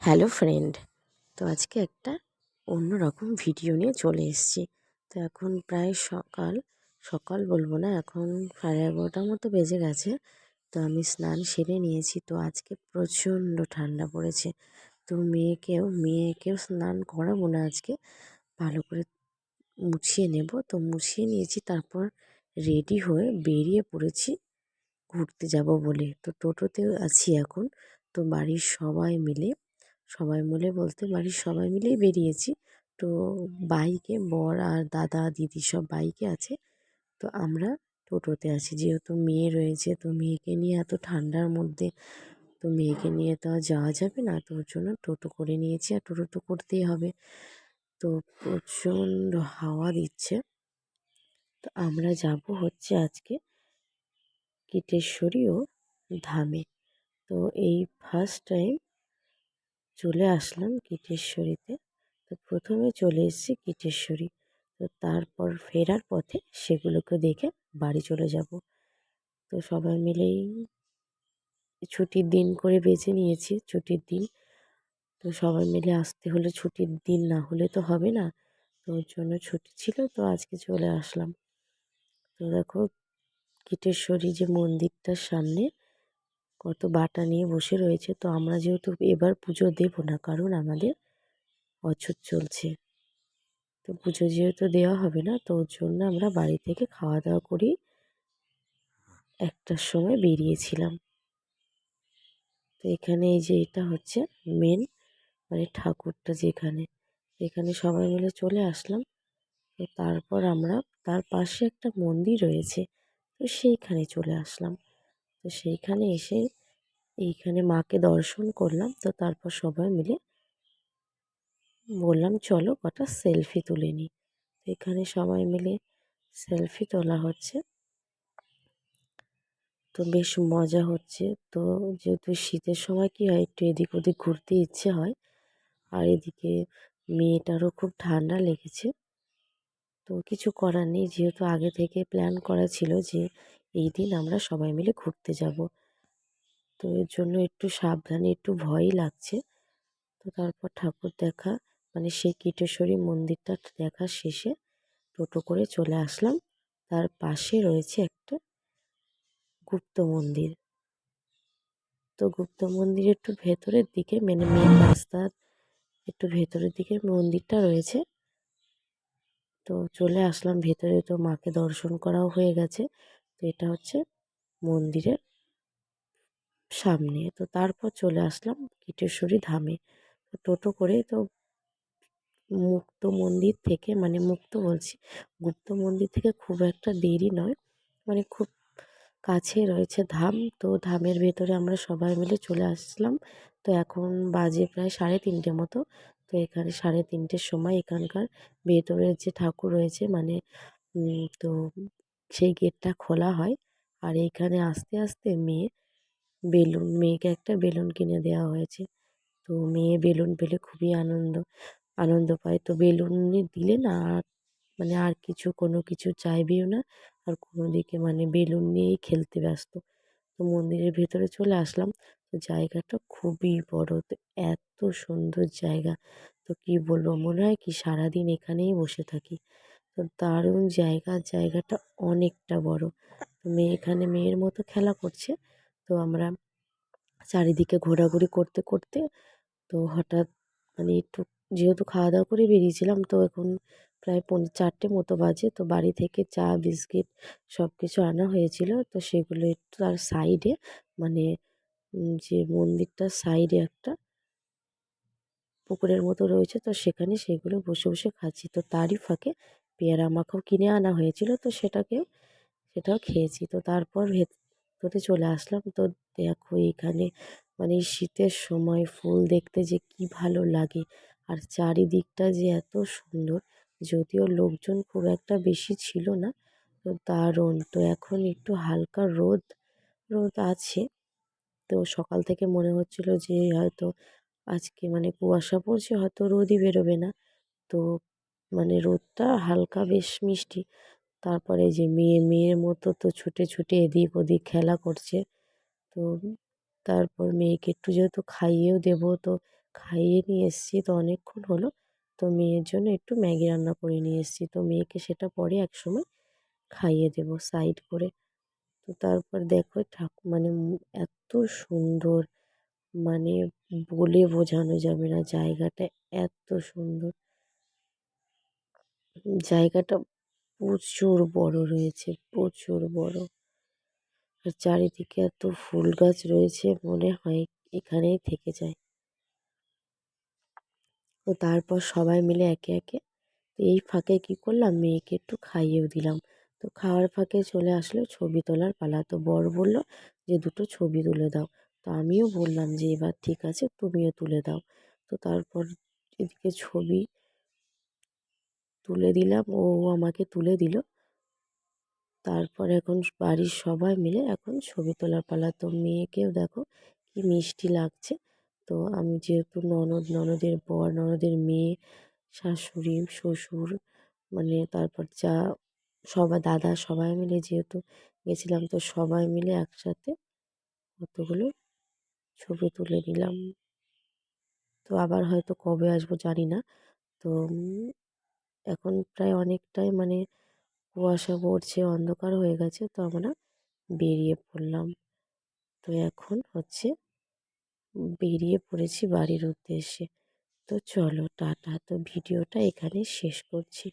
Hello friend. তো আজকে একটা অন্যরকম ভিডিও নিয়ে চলে এসেছি। তো এখন প্রায় সকাল সকাল বলবো না, এখন 11:30 মতো বেজে গেছে। তো আমি স্নান সেরে নিয়েছি। তো আজকে প্রচণ্ড ঠান্ডা পড়েছে। তো মেয়েকেও স্নান করাবো না আজকে, ভালো করে মুছিয়ে নেব। তো মুছিয়ে নিয়েছি, তারপর রেডি হয়ে বেরিয়ে পড়েছি ঘুরতে যাব বলে। তো টোটোতেও আছি এখন। তো বাড়ির সবাই মিলে বলতে বাড়ির সবাই মিলেই বেরিয়েছি। তো বাইকে বর আর দাদা দিদি সব বাইকে আছে। তো আমরা টোটোতে আছি, যেহেতু মেয়ে রয়েছে। তো মেয়েকে নিয়ে এত ঠান্ডার মধ্যে তো মেয়েকে নিয়ে তো আর যাওয়া যাবে না। তো ওর জন্য টোটো করে নিয়েছি, আর টোটো তো করতেই হবে। তো প্রচণ্ড হাওয়া দিচ্ছে। তো আমরা যাব হচ্ছে আজকে কীটেশ্বরী ও ধামে। তো এই ফার্স্ট টাইম চলে আসলাম কীটেশ্বরীতে। তো প্রথমে চলে এসেছি কীটেশ্বরী। তো তারপর ফেরার পথে সেগুলোকে দেখে বাড়ি চলে যাব। তো সবাই মিলেই ছুটির দিন করে বেছে নিয়েছি, ছুটির দিন। তো সবাই মিলে আসতে হলে, ছুটির দিন না হলে তো হবে না। তো ওর জন্য ছুটি ছিল, তো আজকে চলে আসলাম। তো দেখো, কীটেশ্বরী যে মন্দিরটার সামনে কত বাটা নিয়ে বসে রয়েছে। তো আমরা যেহেতু এবার পুজো দেব না, কারণ আমাদের বছর চলছে। তো পুজো যেহেতু দেওয়া হবে না, তো ওর জন্য আমরা বাড়ি থেকে খাওয়া দাওয়া করি 1টার সময় বেরিয়েছিলাম। তো এখানে এই যে এটা হচ্ছে মেন, মানে ঠাকুরটা যেখানে, এখানে সবাই মিলে চলে আসলাম। তো তারপর আমরা, তার পাশে একটা মন্দির রয়েছে, তো সেইখানে চলে আসলাম। তো সেইখানে এসে এইখানে মাকে দর্শন করলাম। তো তারপর সবাই মিলে বললাম চলো কটা সেলফি তুলে নিই। তো এখানে সবাই মিলে সেলফি তোলা হচ্ছে। তো বেশ মজা হচ্ছে। তো যেহেতু শীতের সময় কী হয়, একটু এদিক ওদিক ঘুরতে ইচ্ছে হয়। আর এদিকে মেয়েটারও খুব ঠান্ডা লেগেছে। তো কিছু করার নেই, যেহেতু আগে থেকে প্ল্যান করা ছিল যে এই দিন আমরা সবাই মিলে ঘুরতে যাব। তো এর জন্য একটু সাবধানে, একটু ভয়ই লাগছে। তো তারপর ঠাকুর দেখা, মানে সেই কীটেশ্বরী মন্দিরটা দেখা শেষে টোটো করে চলে আসলাম। তার পাশে রয়েছে একটা গুপ্ত মন্দির। তো গুপ্ত মন্দিরের একটু ভেতরের দিকে, মানে মেন রাস্তার একটু ভেতরের দিকে মন্দিরটা রয়েছে। তো চলে আসলাম ভেতরে। তো মাকে দর্শন করাও হয়ে গেছে। তো এটা হচ্ছে মন্দিরের সামনে। তো তারপর চলে আসলাম কীটেশ্বরী ধামে। তো টোটো করে, তো মুক্ত মন্দির থেকে, মানে মুক্ত বলছি, গুপ্ত মন্দির থেকে খুব একটা দেরি নয়, মানে খুব কাছে রয়েছে ধাম। তো ধামের ভেতরে আমরা সবাই মিলে চলে আসলাম। তো এখন বাজে প্রায় 3:30 মতো। তো এখানে 3:30-র সময় এখানকার ভেতরের যে ঠাকুর রয়েছে, মানে তো সেই গেটটা খোলা হয়। আর এইখানে আস্তে আস্তে মেয়েকে একটা বেলুন কিনে দেওয়া হয়েছে। তো মেয়ে বেলুন পেলে খুবই আনন্দ পায়। তো বেলুন দিলে না আর, মানে আর কিছু কোনো কিছু চাইবেও না। আর কোনো দিকে মানে বেলুন নিয়েই খেলতে ব্যস্ত। তো মন্দিরের ভেতরে চলে আসলাম। তো জায়গাটা খুবই বড়। তো এত সুন্দর জায়গা, তো কি বলবো, মনে হয় কি সারাদিন এখানেই বসে থাকি। তো দারুণ জায়গা, জায়গাটা অনেকটা বড়। তো এখানে মেয়ের মতো খেলা করছে। তো আমরা চারিদিকে ঘোরাঘুরি করতে করতে, তো হঠাৎ, মানে একটু যেহেতু খাওয়া দাওয়া করে বেরিয়েছিলাম, তো এখন প্রায় 4টে মতো বাজে। তো বাড়ি থেকে চা বিস্কিট সব কিছু আনা হয়েছিল। তো সেগুলো একটু তার সাইডে, মানে যে মন্দিরটার সাইডে একটা পুকুরের মতো রয়েছে, তো সেখানে সেগুলো বসে বসে খাচ্ছি। তো তারই ফাঁকে পেয়ারা মাখাও কিনে আনা হয়েছিল, তো সেটাও খেয়েছি। তো তারপর ভেতরে চলে আসলাম। তো দেখো এখানে, মানে শীতের সময় ফুল দেখতে যে কি ভালো লাগে, আর চারিদিকটা যে এত সুন্দর। যদিও লোকজন খুব একটা বেশি ছিল না। তো দারুণ। তো এখন একটু হালকা রোদ রোদ আছে। তো সকাল থেকে মনে হচ্ছিল যে হয়তো আজকে, মানে কুয়াশা পড়ছে, হয়তো রোদই বেরোবে না। তো মানে রোদটা হালকা বেশ মিষ্টি। তারপরে যে মেয়ের মতো তো ছুটে ছুটে এদিক ওদিক খেলা করছে। তো তারপর মেয়েকে একটু যেহেতু খাইয়েও দেবো, তো খাইয়ে নিয়ে এসেছি, তো অনেকক্ষণ হলো। তো মেয়ের জন্য একটু ম্যাগি রান্না করে নিয়ে এসেছি। তো মেয়েকে সেটা পরে একসময় খাইয়ে দেবো সাইড করে। তো তারপর দেখো মানে এত সুন্দর, মানে বলে বোঝানো যাবে না, জায়গাটা এত সুন্দর। জায়গাটা প্রচুর বড় রয়েছে, প্রচুর বড়। আর চারিদিকে এত ফুল গাছ রয়েছে, মনে হয় এখানেই থেকে যায়। তো তারপর সবাই মিলে একে একে, তো এই ফাঁকে কি করলাম, মেয়েকে একটু খাইয়েও দিলাম। তো খাওয়ার ফাঁকে চলে আসলো ছবি তোলার পালা। তো বর বলল যে দুটো ছবি তুলে দাও। তো আমিও বললাম যে এবার ঠিক আছে, তুমিও তুলে দাও। তো তারপর এদিকে ছবি তুলে দিলাম, ও আমাকে তুলে দিল। তারপর এখন বাড়ির সবাই মিলে এখন ছবি তোলার পালা। তো মেয়েকেও দেখো কি মিষ্টি লাগছে। তো আমি যেহেতু ননদ, ননদের বর, ননদের মেয়ে, শাশুড়ি, শ্বশুর, মানে তারপর যা সবাই, দাদা, সবাই মিলে যেহেতু গেছিলাম, তো সবাই মিলে একসাথে কতগুলো ছবি তুলে নিলাম। তো আবার হয়তো কবে আসবো জানি না। তো এখন প্রায় অনেকটাই মানে কুয়াশা পড়ছে, অন্ধকার হয়ে গেছে। তো আমরা বেরিয়ে পড়লাম। তো এখন হচ্ছে বেরিয়ে পড়েছি বাড়ির উদ্দেশ্যে। তো চলো টাটা। তো ভিডিওটা এখানেই শেষ করছি।